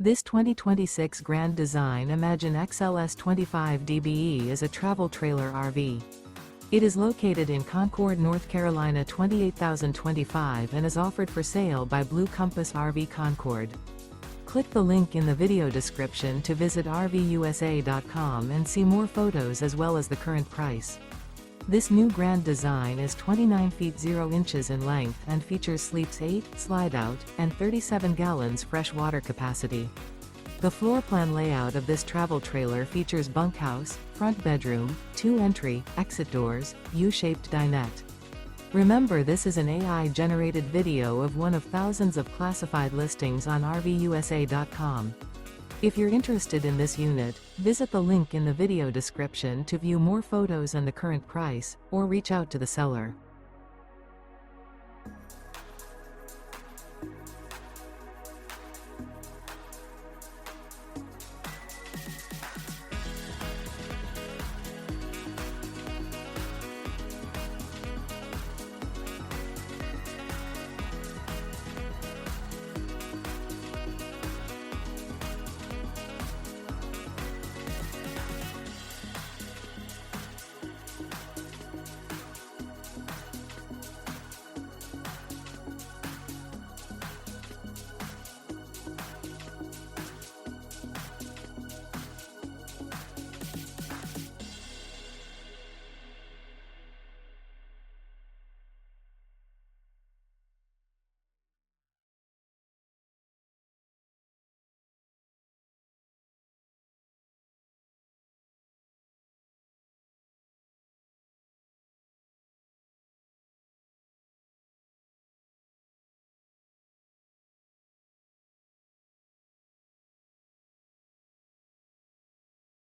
This 2026 Grand Design Imagine XLS 25 dBe is a travel trailer RV. It is located in Concord, North Carolina 28025 and is offered for sale by Blue Compass RV Concord. Click the link in the video description to visit RVUSA.com and see more photos as well as the current price. This new Grand Design is 29 feet 0 inches in length and features sleeps 8, slide-out, and 37 gallons fresh water capacity. The floor plan layout of this travel trailer features bunkhouse, front bedroom, 2 entry, exit doors, U-shaped dinette. Remember, this is an AI-generated video of one of thousands of classified listings on RVUSA.com. If you're interested in this unit, visit the link in the video description to view more photos and the current price, or reach out to the seller.